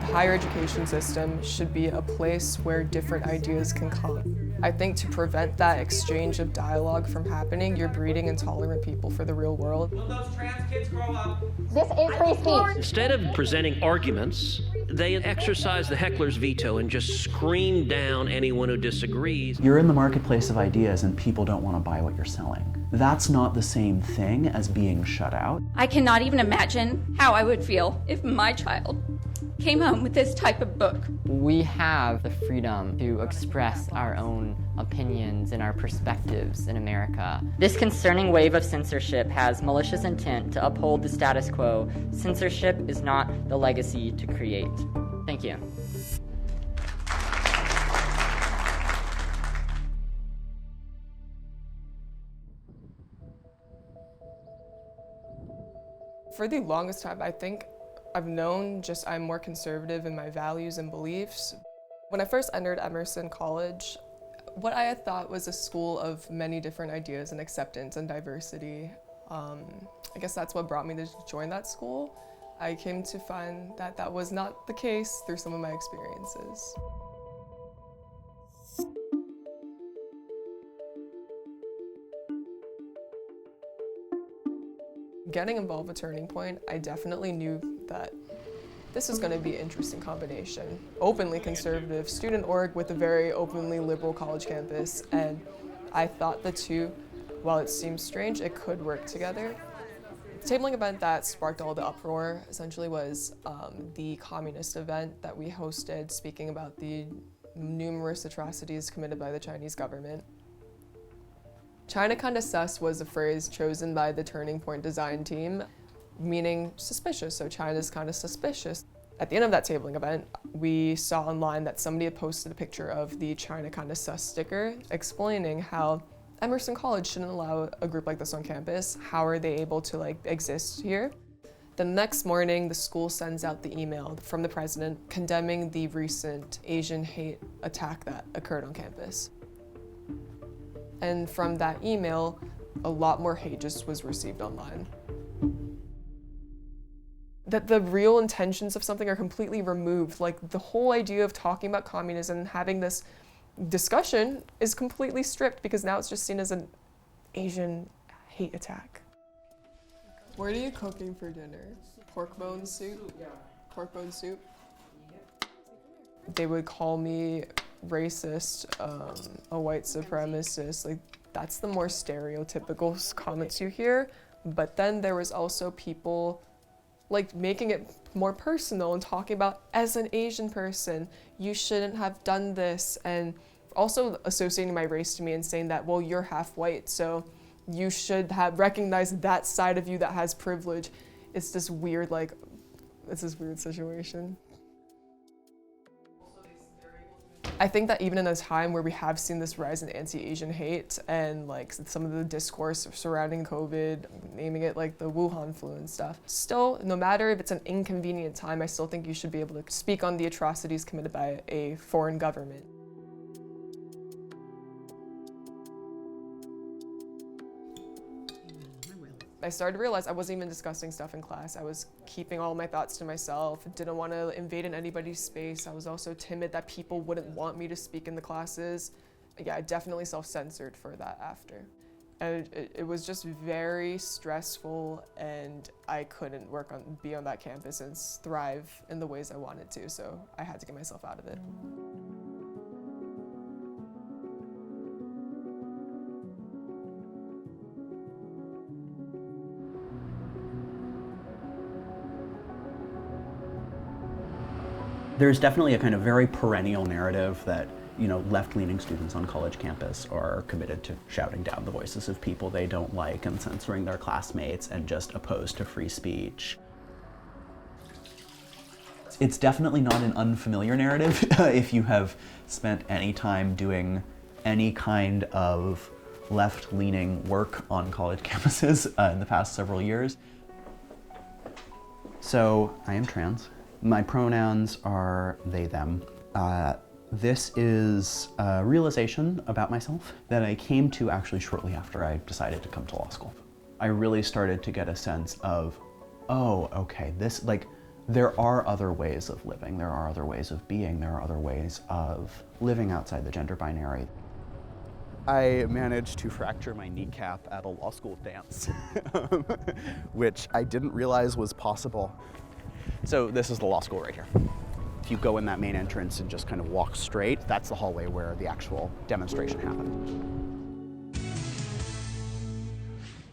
higher education system should be a place where different ideas can come. I think to prevent that exchange of dialogue from happening, you're breeding intolerant people for the real world. Will those trans kids grow up? This is free speech. Instead of presenting arguments, they exercise the heckler's veto and just scream down anyone who disagrees. You're in the marketplace of ideas and people don't want to buy what you're selling. That's not the same thing as being shut out. I cannot even imagine how I would feel if my child came home with this type of book. We have the freedom to express our own opinions and our perspectives in America. This concerning wave of censorship has malicious intent to uphold the status quo. Censorship is not the legacy to create. Thank you. For the longest time, I think I've known just I'm more conservative in my values and beliefs. When I first entered Emerson College, what I had thought was a school of many different ideas and acceptance and diversity. I guess that's what brought me to join that school. I came to find that that was not the case through some of my experiences. Getting involved with Turning Point, I definitely knew that this is going to be an interesting combination. Openly conservative student org with a very openly liberal college campus, and I thought the two, while it seems strange, it could work together. The tabling event that sparked all the uproar essentially was the communist event that we hosted, speaking about the numerous atrocities committed by the Chinese government. China kinda sus was a phrase chosen by the Turning Point design team, meaning suspicious, so China's kinda suspicious. At the end of that tabling event, we saw online that somebody had posted a picture of the China kinda sus sticker, explaining how Emerson College shouldn't allow a group like this on campus. How are they able to exist here? The next morning, the school sends out the email from the president condemning the recent Asian hate attack that occurred on campus. And from that email, a lot more hate just was received online. That the real intentions of something are completely removed. Like the whole idea of talking about communism and having this discussion is completely stripped because now it's just seen as an Asian hate attack. What are you cooking for dinner? Pork bone soup? Pork bone soup? They would call me racist, a white supremacist. Like that's the more stereotypical comments you hear. But then there was also people like making it more personal and talking about, as an Asian person, you shouldn't have done this, and also associating my race to me and saying that, well, you're half white, so you should have recognized that side of you that has privilege. It's this weird, it's this weird situation. I think that even in a time where we have seen this rise in anti-Asian hate and some of the discourse surrounding COVID, naming it the Wuhan flu and stuff, still, no matter if it's an inconvenient time, I still think you should be able to speak on the atrocities committed by a foreign government. I started to realize I wasn't even discussing stuff in class. I was keeping all my thoughts to myself, didn't want to invade in anybody's space. I was also timid that people wouldn't want me to speak in the classes. Yeah, I definitely self-censored for that after. And it was just very stressful, and I couldn't be on that campus and thrive in the ways I wanted to, so I had to get myself out of it. There's definitely a kind of very perennial narrative that, left-leaning students on college campus are committed to shouting down the voices of people they don't like and censoring their classmates and just opposed to free speech. It's definitely not an unfamiliar narrative if you have spent any time doing any kind of left-leaning work on college campuses in the past several years. So, I am trans. My pronouns are they, them. This is a realization about myself that I came to actually shortly after I decided to come to law school. I really started to get a sense of, oh, okay, There are other ways of living, there are other ways of being, there are other ways of living outside the gender binary. I managed to fracture my kneecap at a law school dance, which I didn't realize was possible. So this is the law school right here. If you go in that main entrance and just kind of walk straight, that's the hallway where the actual demonstration happened.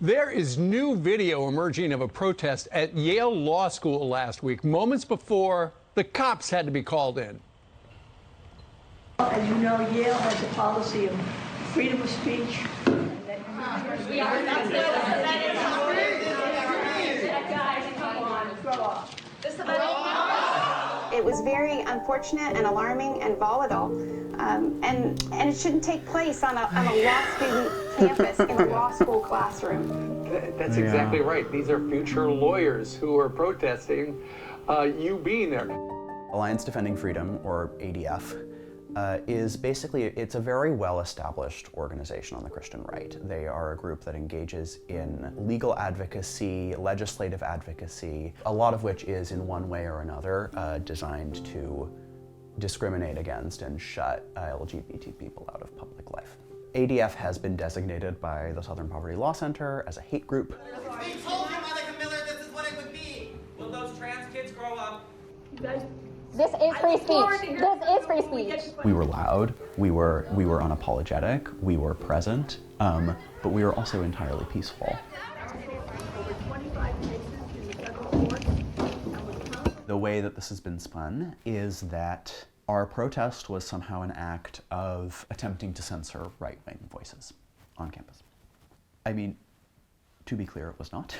There is new video emerging of a protest at Yale Law School last week, moments before the cops had to be called in. As you know, Yale has a policy of freedom of speech. It was very unfortunate and alarming and volatile, and it shouldn't take place on a law student campus in a law school classroom. That's exactly right. These are future lawyers who are protesting you being there. Alliance Defending Freedom, or ADF, is basically, it's a very well-established organization on the Christian right. They are a group that engages in legal advocacy, legislative advocacy, a lot of which is in one way or another designed to discriminate against and shut LGBT people out of public life. ADF has been designated by the Southern Poverty Law Center as a hate group. We told you, Monica Miller, this is what it would be. Will those trans kids grow up? You guys, this is free speech. This is free speech. We were loud, we were unapologetic, we were present, but we were also entirely peaceful. The way that this has been spun is that our protest was somehow an act of attempting to censor right-wing voices on campus. I mean, to be clear, it was not.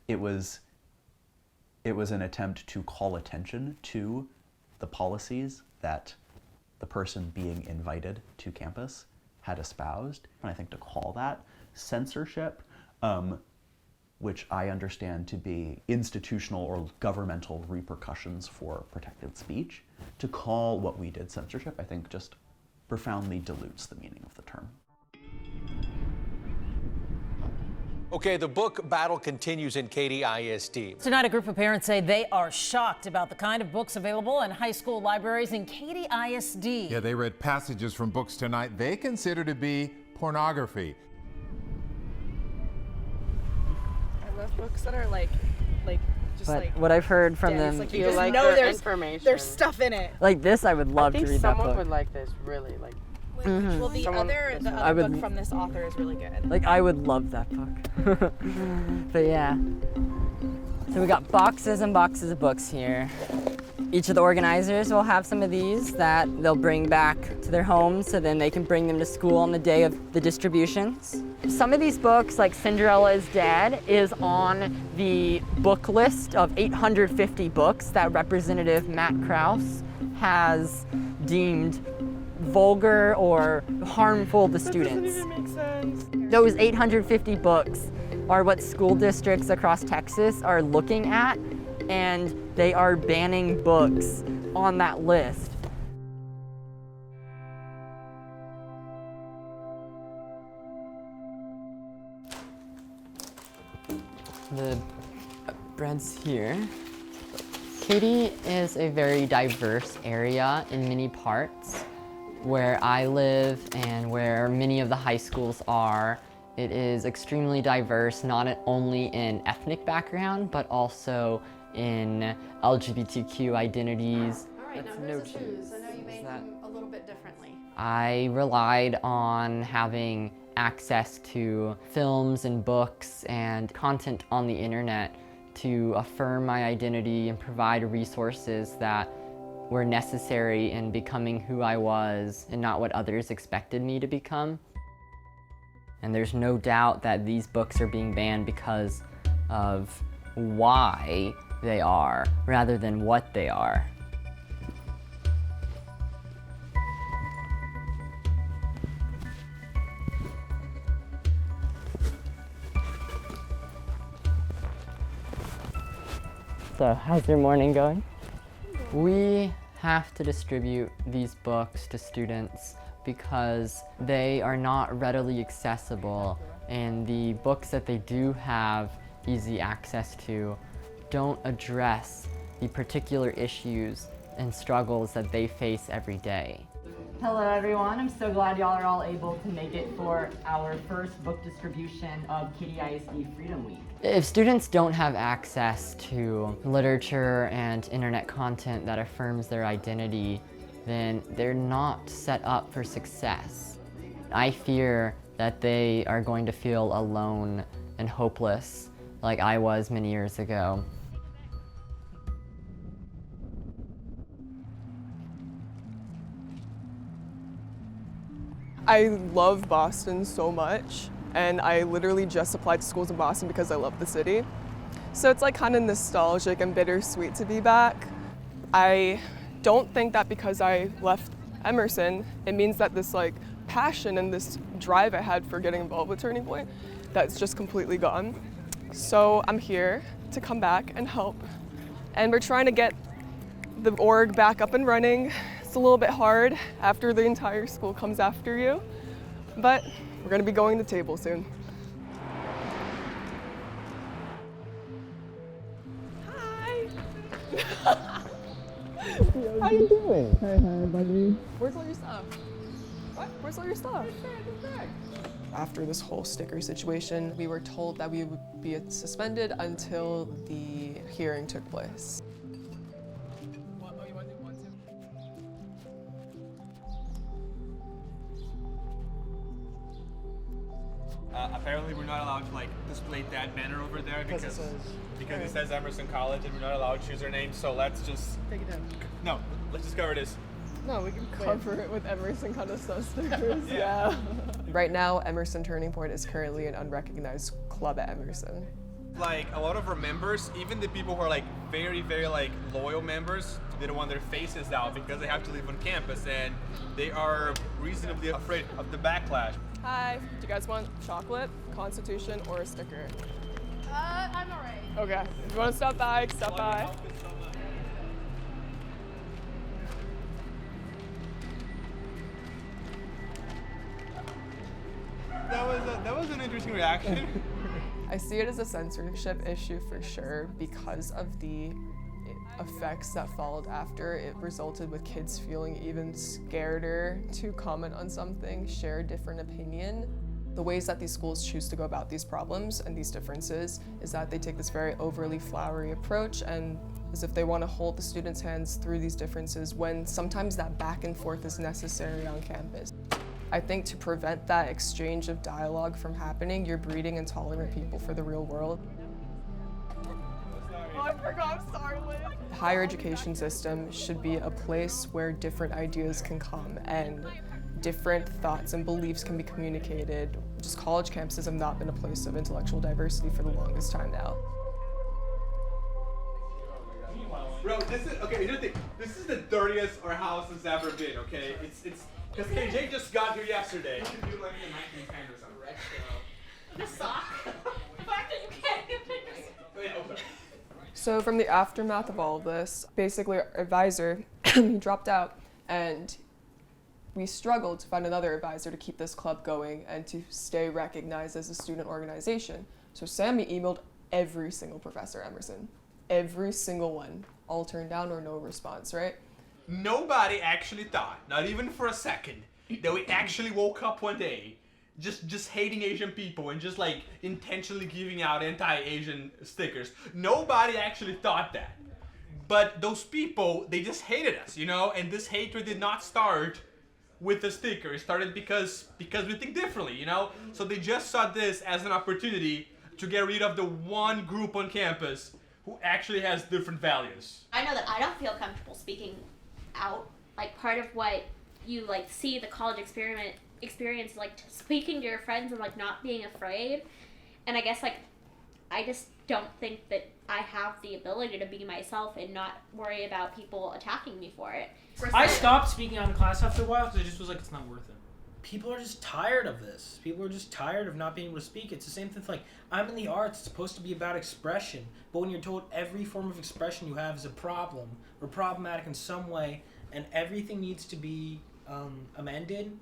It was an attempt to call attention to the policies that the person being invited to campus had espoused, and I think to call that censorship, which I understand to be institutional or governmental repercussions for protected speech, to call what we did censorship, I think just profoundly dilutes the meaning of the term. Okay, the book battle continues in Katy ISD. Tonight, a group of parents say they are shocked about the kind of books available in high school libraries in Katy ISD. Yeah, they read passages from books tonight they consider to be pornography. I love books that are like just but like. what I've heard from them, like you just know there's stuff in it. like this, I would love to read that book. Someone would like this, really like. Mm-hmm. Well, the other book from this author is really good. Like, I would love that book. But yeah. So we got boxes and boxes of books here. Each of the organizers will have some of these that they'll bring back to their homes so then they can bring them to school on the day of the distributions. Some of these books, like Cinderella is Dead, is on the book list of 850 books that Representative Matt Krause has deemed vulgar or harmful to students. That doesn't even make sense. Those 850 books are what school districts across Texas are looking at, and they are banning books on that list. The bread's here. Katy is a very diverse area in many parts. Where I live and where many of the high schools are, it is extremely diverse, not only in ethnic background, but also in LGBTQ identities. All right, now here's the shoes. I know you made them a little bit differently. I relied on having access to films and books and content on the internet to affirm my identity and provide resources that were necessary in becoming who I was and not what others expected me to become. And there's no doubt that these books are being banned because of why they are rather than what they are. So, how's your morning going? We have to distribute these books to students because they are not readily accessible, and the books that they do have easy access to don't address the particular issues and struggles that they face every day. Hello everyone, I'm so glad y'all are all able to make it for our first book distribution of Katy ISD Freedom Week. If students don't have access to literature and internet content that affirms their identity, then they're not set up for success. I fear that they are going to feel alone and hopeless like I was many years ago. I love Boston so much, and I literally just applied to schools in Boston because I love the city. So it's like kind of nostalgic and bittersweet to be back. I don't think that because I left Emerson, it means that this like passion and this drive I had for getting involved with Turning Point, that's just completely gone. So I'm here to come back and help. And we're trying to get the org back up and running. It's a little bit hard after the entire school comes after you, but we're gonna be going to table soon. Hi! How you doing? Hi, buddy. Where's all your stuff? What? Where's all your stuff? After this whole sticker situation, we were told that we would be suspended until the hearing took place. Apparently we're not allowed to like display that banner over there because it says Emerson College and we're not allowed to choose our name, so let's just take it down. No, let's just cover this. No, we can cover it with Emerson kind of stuff stickers. Yeah. Right now, Emerson Turning Point is currently an unrecognized club at Emerson. Like a lot of our members, even the people who are like very, very like loyal members, they don't want their faces out because they have to live on campus and they are reasonably afraid of the backlash. Hi, do you guys want chocolate, Constitution, or a sticker? I'm alright. Okay, if you want to stop by, stop by. That was an interesting reaction. I see it as a censorship issue for sure because of the effects that followed after. It resulted with kids feeling even scareder to comment on something, share a different opinion. The ways that these schools choose to go about these problems and these differences is that they take this very overly flowery approach and as if they want to hold the students' hands through these differences when sometimes that back and forth is necessary on campus. I think to prevent that exchange of dialogue from happening, you're breeding intolerant people for the real world. Oh, I forgot, I'm sorry, Liz. The higher education system should be a place where different ideas can come and different thoughts and beliefs can be communicated. Just college campuses have not been a place of intellectual diversity for the longest time now. Bro, this is the dirtiest our house has ever been, okay? It's because KJ just got here yesterday. You should do like a 1910 or something. The sock? The fact that you can't even take this. So from the aftermath of all of this, basically our advisor, he dropped out and we struggled to find another advisor to keep this club going and to stay recognized as a student organization. So Sammy emailed every single professor at Emerson. Every single one. All turned down or no response, right? Nobody actually thought, not even for a second, that we actually woke up one day just hating Asian people and just like intentionally giving out anti-Asian stickers. Nobody actually thought that. But those people, they just hated us, you know? And this hatred did not start with the sticker. It started because we think differently, you know? So they just saw this as an opportunity to get rid of the one group on campus who actually has different values. I know that I don't feel comfortable speaking out. Like part of what you like see the college experience like speaking to your friends and like not being afraid. And I guess like I just don't think that I have the ability to be myself and not worry about people attacking me for it. I stopped speaking out in class after a while because I just was like, it's not worth it. People are just tired of this. People are just tired of not being able to speak. It's the same thing. Like, I'm in the arts. It's supposed to be about expression. But when you're told every form of expression you have is a problem or problematic in some way and everything needs to be amended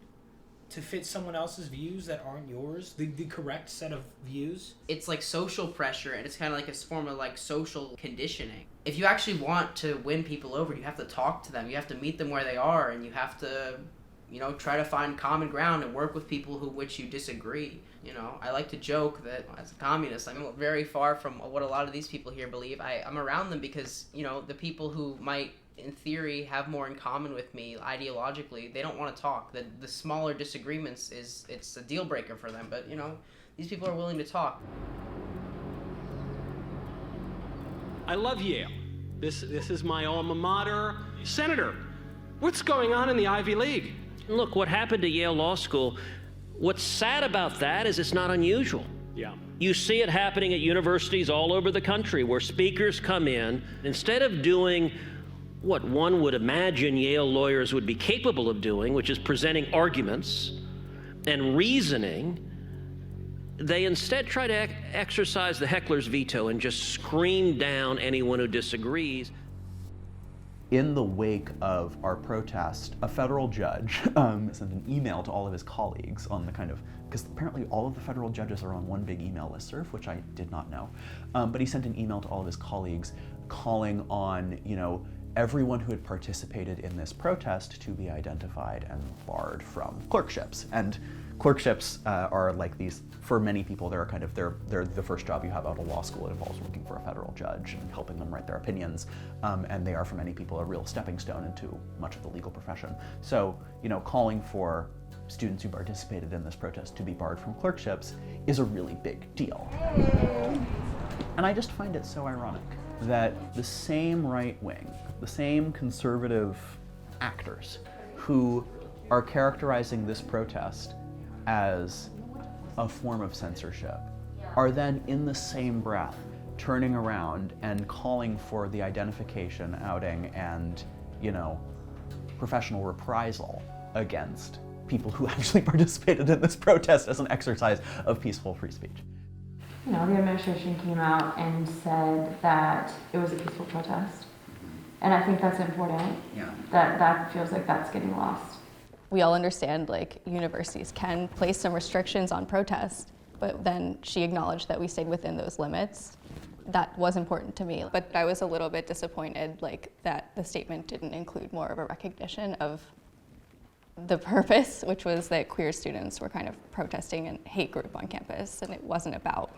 to fit someone else's views that aren't yours, the correct set of views. It's like social pressure, and it's kind of like a form of like social conditioning. If you actually want to win people over, you have to talk to them, you have to meet them where they are, and you have to, you know, try to find common ground and work with people which you disagree. You know, I like to joke that as a communist, I'm very far from what a lot of these people here believe. I'm around them because, you know, the people who might, in theory, have more in common with me ideologically, they don't want to talk. The smaller disagreements it's a deal breaker for them. But, you know, these people are willing to talk. I love Yale. This is my alma mater. Senator, what's going on in the Ivy League? Look, what happened to Yale Law School, what's sad about that is it's not unusual. Yeah. You see it happening at universities all over the country where speakers come in, instead of doing what one would imagine Yale lawyers would be capable of doing, which is presenting arguments and reasoning, they instead try to exercise the heckler's veto and just scream down anyone who disagrees. In the wake of our protest, a federal judge sent an email to all of his colleagues on the kind of, because apparently all of the federal judges are on one big email listserv, which I did not know. But he sent an email to all of his colleagues calling on, you know, everyone who had participated in this protest to be identified and barred from clerkships. And clerkships are like these, for many people, they're the first job you have out of law school. It involves working for a federal judge and helping them write their opinions. And they are, for many people, a real stepping stone into much of the legal profession. So, you know, calling for students who participated in this protest to be barred from clerkships is a really big deal. And I just find it so ironic that the same right wing, the same conservative actors who are characterizing this protest as a form of censorship are then in the same breath turning around and calling for the identification, outing, and, you know, professional reprisal against people who actually participated in this protest as an exercise of peaceful free speech. You know, the administration came out and said that it was a peaceful protest. And I think that's important. Yeah. That feels like that's getting lost. We all understand, like, universities can place some restrictions on protest, but then she acknowledged that we stayed within those limits. That was important to me. But I was a little bit disappointed, like, that the statement didn't include more of a recognition of the purpose, which was that queer students were kind of protesting a hate group on campus, and it wasn't about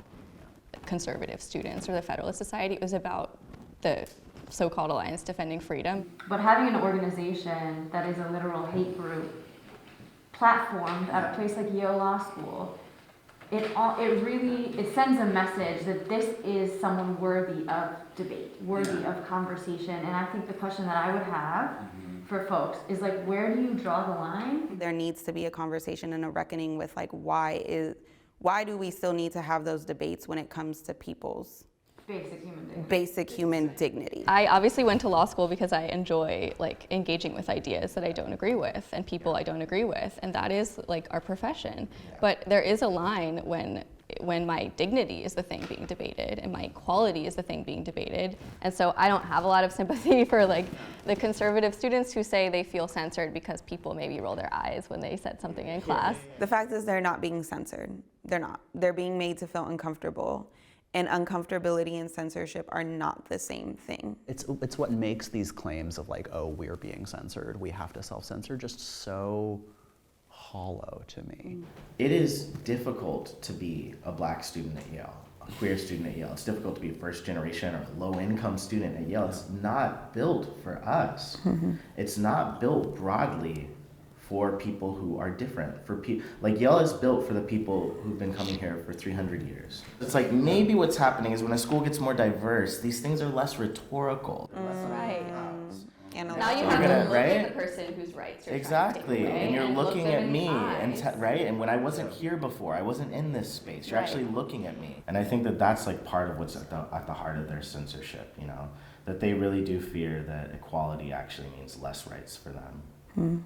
conservative students or the Federalist Society. It was about the so-called Alliance Defending Freedom. But having an organization that is a literal hate group platformed at a place like Yale Law School, it sends a message that this is someone worthy of debate, worthy of conversation. And I think the question that I would have for folks is, like, where do you draw the line? There needs to be a conversation and a reckoning with, like, why do we still need to have those debates when it comes to people's basic human dignity? I obviously went to law school because I enjoy, like, engaging with ideas that I don't agree with and people I don't agree with, and that is, like, our profession. But there is a line when my dignity is the thing being debated and my equality is the thing being debated. And so I don't have a lot of sympathy for, like, the conservative students who say they feel censored because people maybe roll their eyes when they said something in class. The fact is, they're not being censored. They're not. They're being made to feel uncomfortable. And uncomfortability and censorship are not the same thing. It's what makes these claims of, like, oh, we're being censored, we have to self-censor, just so hollow to me. It is difficult to be a black student at Yale, a queer student at Yale. It's difficult to be a first generation or a low income student at Yale. It's not built for us. It's not built broadly for people who are different. Like, Yale is built for the people who've been coming here for 300 years. It's like, maybe what's happening is when a school gets more diverse, these things are less rhetorical. Right. Now you have to look at the person whose rights you're exactly, trying to take away, and you're looking at me, right? And when I wasn't here before, I wasn't in this space. You're actually looking at me, and I think that that's, like, part of what's at the heart of their censorship. You know, that they really do fear that equality actually means less rights for them.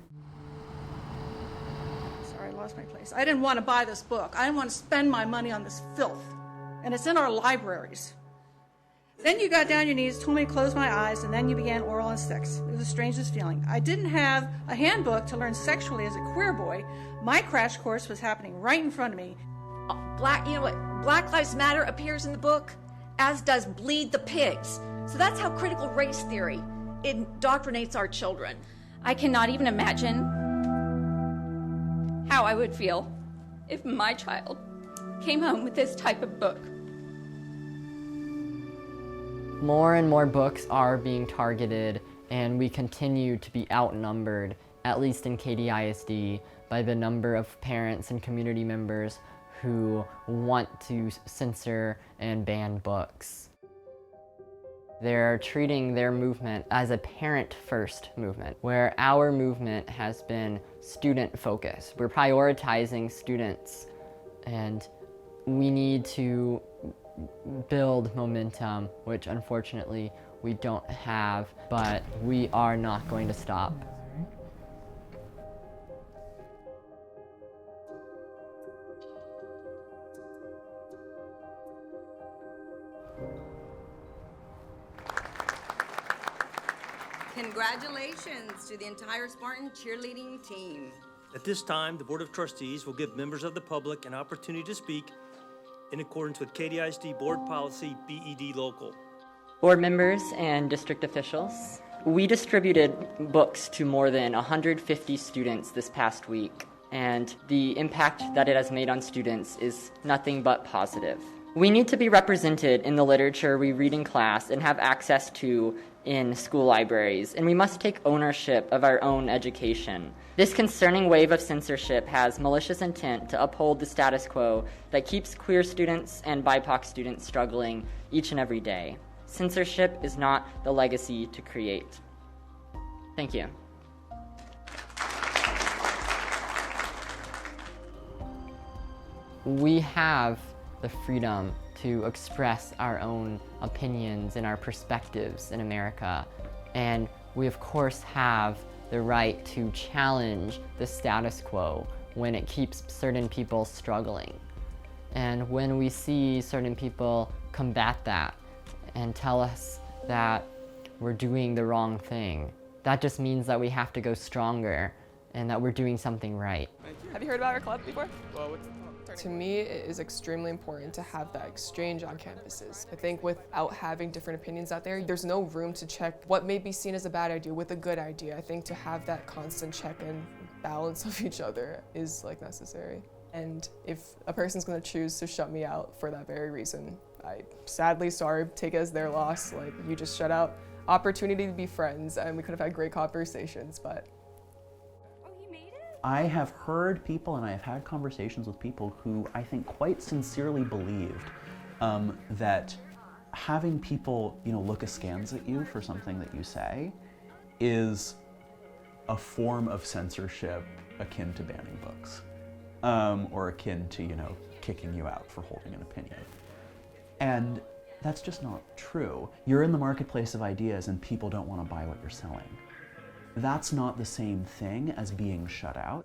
Sorry, I lost my place. I didn't want to buy this book. I didn't want to spend my money on this filth, and it's in our libraries. Then you got down on your knees, told me to close my eyes, and then you began oral on sex. It was the strangest feeling. I didn't have a handbook to learn sexually as a queer boy. My crash course was happening right in front of me. You know what? Black Lives Matter appears in the book, as does Bleed the Pigs. So that's how critical race theory indoctrinates our children. I cannot even imagine how I would feel if my child came home with this type of book. More and more books are being targeted, and we continue to be outnumbered, at least in Katy ISD, by the number of parents and community members who want to censor and ban books. They're treating their movement as a parent-first movement, where our movement has been student-focused. We're prioritizing students, and we need to build momentum, which unfortunately we don't have, but we are not going to stop. Congratulations to the entire Spartan cheerleading team. At this time, the Board of Trustees will give members of the public an opportunity to speak in accordance with Katy ISD Board Policy BED Local. Board members and district officials, we distributed books to more than 150 students this past week, and the impact that it has made on students is nothing but positive. We need to be represented in the literature we read in class and have access to in school libraries, and we must take ownership of our own education. This concerning wave of censorship has malicious intent to uphold the status quo that keeps queer students and BIPOC students struggling each and every day. Censorship is not the legacy to create. Thank you. We have the freedom to express our own opinions and our perspectives in America. And we of course have the right to challenge the status quo when it keeps certain people struggling. And when we see certain people combat that and tell us that we're doing the wrong thing, that just means that we have to go stronger and that we're doing something right. Have you heard about our club before? To me, it is extremely important to have that exchange on campuses. I think without having different opinions out there, there's no room to check what may be seen as a bad idea with a good idea. I think to have that constant check and balance of each other is necessary. And if a person's gonna choose to shut me out for that very reason, I sadly, sorry, take it as their loss. You just shut out opportunity to be friends, and we could have had great conversations, but. I have heard people and I have had conversations with people who I think quite sincerely believed that having people look askance at you for something that you say is a form of censorship akin to banning books or akin to kicking you out for holding an opinion. And that's just not true. You're in the marketplace of ideas and people don't want to buy what you're selling. That's not the same thing as being shut out.